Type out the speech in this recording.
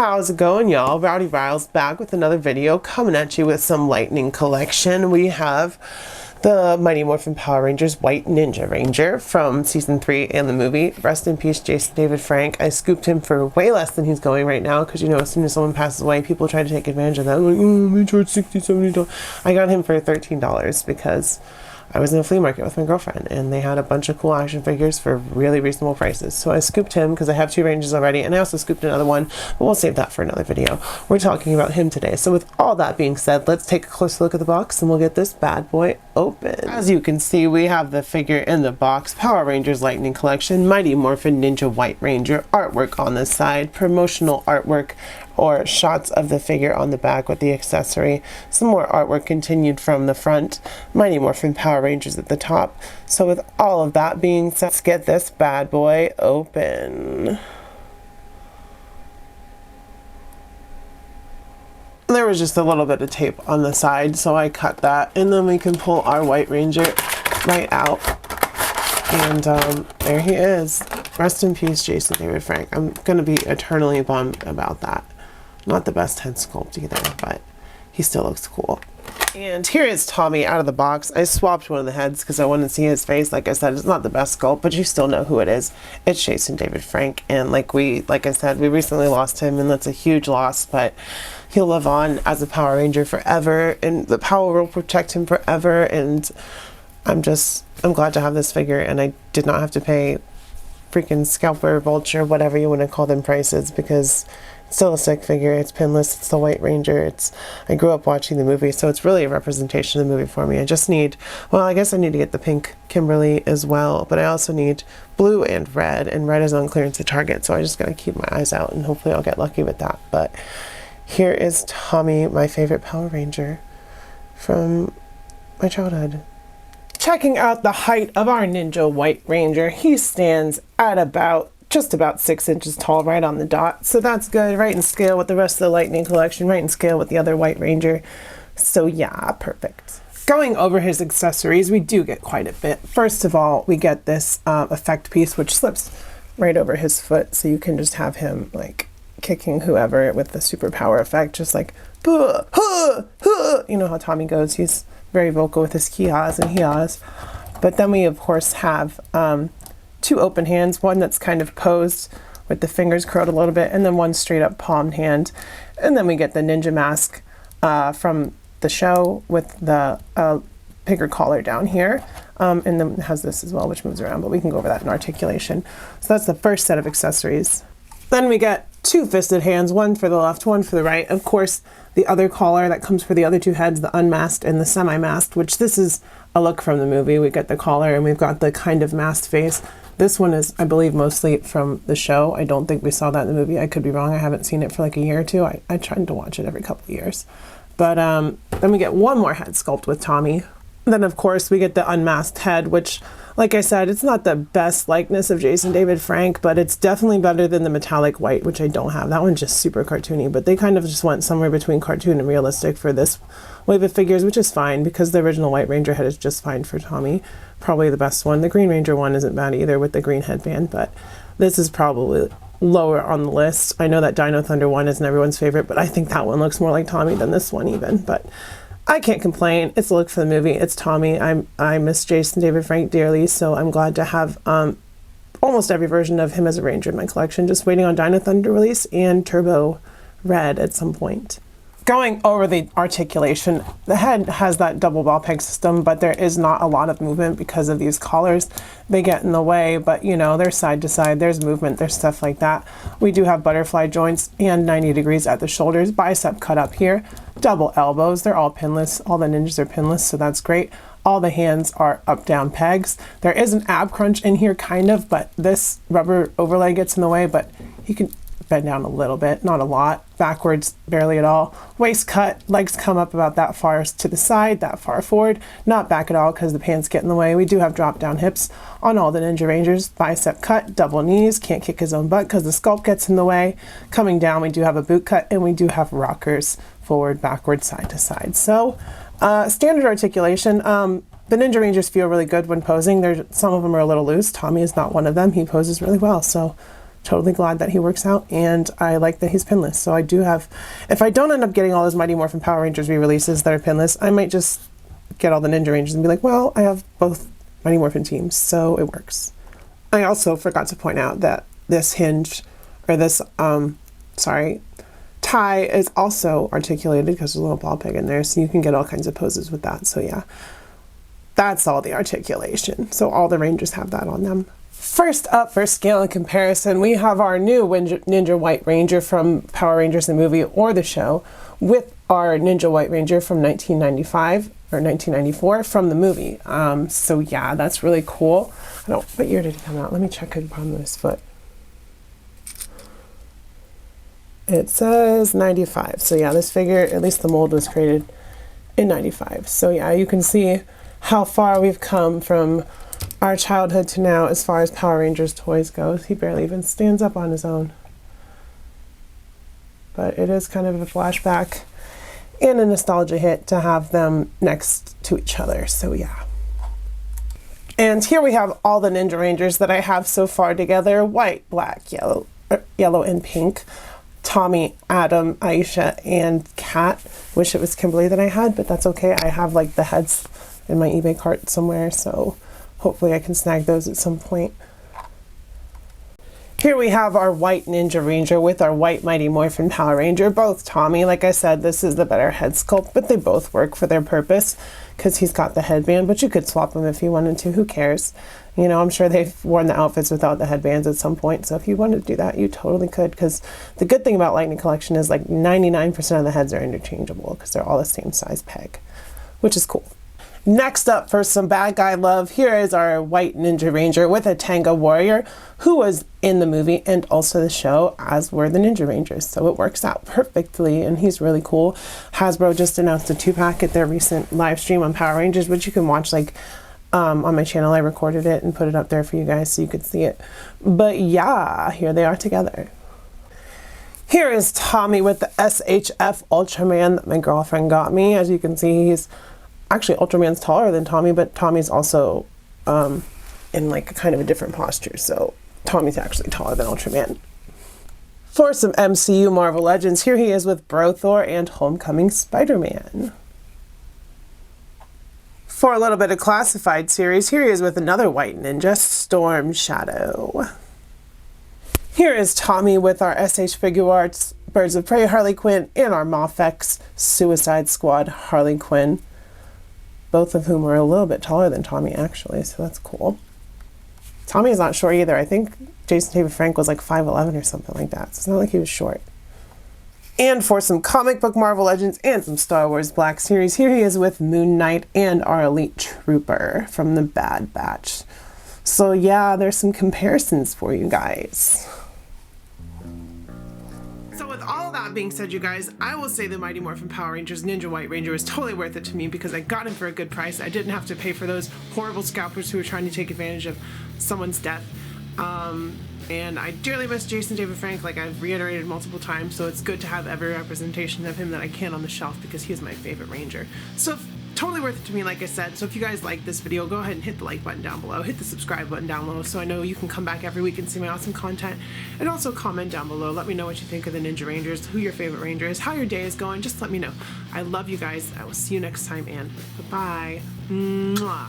How's it going, y'all? Rowdy Riles back with another video, coming at you with some Lightning collection. We have the Mighty Morphin Power Rangers White Ninja Ranger from season 3 and the movie. Rest in peace, Jason David Frank. I scooped him for way less than he's going right now, because you know, as soon as someone passes away, people try to take advantage of that. I'm like, oh, we charge $60, $70. I got him for $13 because I was in a flea market with my girlfriend and they had a bunch of cool action figures for really reasonable prices. So I scooped him because I have 2 Rangers already, and I also scooped another one, but we'll save that for another video. We're talking about him today. So with all that being said, let's take a closer look at the box and we'll get this bad boy open. As you can see, we have the figure in the box, Power Rangers Lightning Collection, Mighty Morphin Ninja White Ranger, artwork on the side, promotional artwork or shots of the figure on the back with the accessory. Some more artwork continued from the front. Mighty Morphin Power Rangers at the top. So with all of that being said, let's get this bad boy open. There was just a little bit of tape on the side, so I cut that, and then we can pull our White Ranger right out. And there he is. Rest in peace, Jason David Frank. I'm gonna be eternally bummed about that. Not the best head sculpt either, but he still looks cool. And here is Tommy out of the box. I swapped one of the heads because I wanted to see his face. Like I said, it's not the best sculpt, but you still know who it is. It's Jason David Frank. And like I said, we recently lost him, and that's a huge loss, but he'll live on as a Power Ranger forever, and the power will protect him forever. And I'm glad to have this figure, and I did not have to pay freaking scalper, vulture, whatever you want to call them prices, because it's still a sick figure. It's pinless. It's the White Ranger. I grew up watching the movie, so it's really a representation of the movie for me. I just need, well, I guess I need to get the pink Kimberly as well, but I also need blue and red is on clearance at Target, so I just gotta keep my eyes out, and hopefully I'll get lucky with that. But here is Tommy, my favorite Power Ranger from my childhood. Checking out the height of our Ninja White Ranger, he stands at just about 6 inches tall, right on the dot. So that's good, right in scale with the rest of the Lightning collection, right in scale with the other White Ranger. So yeah, perfect. Going over his accessories, we do get quite a bit. First of all, we get this effect piece, which slips right over his foot. So you can just have him like kicking whoever with the superpower effect, just like, huh, huh, huh. You know how Tommy goes. He's very vocal with his hee-haws and hee-haws. But then we, of course, have 2 open hands, one that's kind of posed with the fingers curled a little bit, and then one straight up palmed hand. And then we get the ninja mask from the show with the bigger collar down here. And then it has this as well, which moves around, but we can go over that in articulation. So that's the first set of accessories. Then we get 2 fisted hands, one for the left, one for the right. Of course, the other collar that comes for the other 2 heads, the unmasked and the semi-masked, which this is a look from the movie. We get the collar and we've got the kind of masked face. This one is, I believe, mostly from the show. I don't think we saw that in the movie. I could be wrong. I haven't seen it for like a year or 2. I tried to watch it every couple of years. But then we get one more head sculpt with Tommy. Then, of course, we get the unmasked head, which, like I said, it's not the best likeness of Jason David Frank, but it's definitely better than the metallic white, which I don't have. That one's just super cartoony, but they kind of just went somewhere between cartoon and realistic for this wave of figures, which is fine because the original White Ranger head is just fine for Tommy. Probably the best one. The Green Ranger one isn't bad either with the green headband, but this is probably lower on the list. I know that Dino Thunder one isn't everyone's favorite, but I think that one looks more like Tommy than this one even, but I can't complain. It's a look for the movie. It's Tommy. I miss Jason David Frank dearly, so I'm glad to have almost every version of him as a Ranger in my collection. Just waiting on Dino Thunder release and Turbo Red at some point. Going over the articulation, the head has that double ball peg system, but there is not a lot of movement because of these collars. They get in the way, but you know, they're side to side, there's movement, there's stuff like that. We do have butterfly joints and 90 degrees at the shoulders, bicep cut up here, double elbows, they're all pinless. All the ninjas are pinless, so that's great. All the hands are up-down pegs. There is an ab crunch in here, kind of, but this rubber overlay gets in the way, but you can bend down a little bit, not a lot, backwards, barely at all. Waist cut, legs come up about that far to the side, that far forward, not back at all because the pants get in the way. We do have drop down hips on all the Ninja Rangers, bicep cut, double knees, can't kick his own butt because the sculpt gets in the way. Coming down, we do have a boot cut and we do have rockers, forward, backward, side to side. So standard articulation. The Ninja Rangers feel really good when posing. Some of them are a little loose. Tommy is not one of them. He poses really well. So totally glad that he works out, and I like that he's pinless. So I do have, if I don't end up getting all those Mighty Morphin Power Rangers re-releases that are pinless, I might just get all the Ninja Rangers and be like, well, I have both Mighty Morphin teams, so it works. I also forgot to point out that this hinge, or this, tie is also articulated because there's a little ball peg in there, so you can get all kinds of poses with that. So yeah, that's all the articulation. So all the Rangers have that on them. First up for scale and comparison, we have our new Ninja White Ranger from Power Rangers the movie or the show with our Ninja White Ranger from 1995 or 1994 from the movie. So yeah, that's really cool. What year did he come out? Let me check at the bottom of his foot. It says 95. So yeah, this figure, at least the mold, was created in 95. So yeah, you can see how far we've come from our childhood to now as far as Power Rangers toys goes. He barely even stands up on his own. But it is kind of a flashback and a nostalgia hit to have them next to each other. So yeah. And here we have all the Ninja Rangers that I have so far together. White, black, yellow, and pink. Tommy, Adam, Aisha, and Kat. Wish it was Kimberly that I had, but that's okay. I have like the heads in my eBay cart somewhere, so hopefully I can snag those at some point. Here we have our white Ninja Ranger with our white Mighty Morphin Power Ranger, both Tommy. Like I said, this is the better head sculpt, but they both work for their purpose because he's got the headband, but you could swap them if you wanted to. Who cares? You know, I'm sure they've worn the outfits without the headbands at some point, so if you wanted to do that, you totally could, because the good thing about Lightning Collection is like 99% of the heads are interchangeable because they're all the same size peg, which is cool. Next up for some bad guy love, here is our white Ninja Ranger with a Tenga Warrior who was in the movie and also the show, as were the Ninja Rangers. So it works out perfectly and he's really cool. Hasbro just announced a 2-pack at their recent live stream on Power Rangers, which you can watch like on my channel. I recorded it and put it up there for you guys so you could see it. But yeah, here they are together. Here is Tommy with the SHF Ultraman that my girlfriend got me. As you can see, he's actually, Ultraman's taller than Tommy, but Tommy's also in like a kind of a different posture, so Tommy's actually taller than Ultraman. For some MCU Marvel Legends, here he is with Brothor and Homecoming Spider-Man. For a little bit of classified series, here he is with another white ninja, Storm Shadow. Here is Tommy with our SH Figure Arts Birds of Prey Harley Quinn and our Mafex Suicide Squad Harley Quinn. Both of whom are a little bit taller than Tommy, actually, so that's cool. Tommy's not short either. I think Jason David Frank was like 5'11" or something like that, so it's not like he was short. And for some comic book Marvel Legends and some Star Wars Black Series, here he is with Moon Knight and our Elite Trooper from the Bad Batch. So yeah, there's some comparisons for you guys. So with all that being said, you guys, I will say the Mighty Morphin Power Rangers Ninja White Ranger was totally worth it to me because I got him for a good price. I didn't have to pay for those horrible scalpers who were trying to take advantage of someone's death. And I dearly miss Jason David Frank, like I've reiterated multiple times, so it's good to have every representation of him that I can on the shelf because he's my favorite Ranger. So totally worth it to me, like I said. So if you guys like this video, go ahead and hit the like button down below, hit the subscribe button down below so I know you can come back every week and see my awesome content, and also comment down below. Let me know what you think of the Ninja Rangers, who your favorite Ranger is, how your day is going. Just let me know. I love you guys. I will see you next time, and bye-bye. Mwah.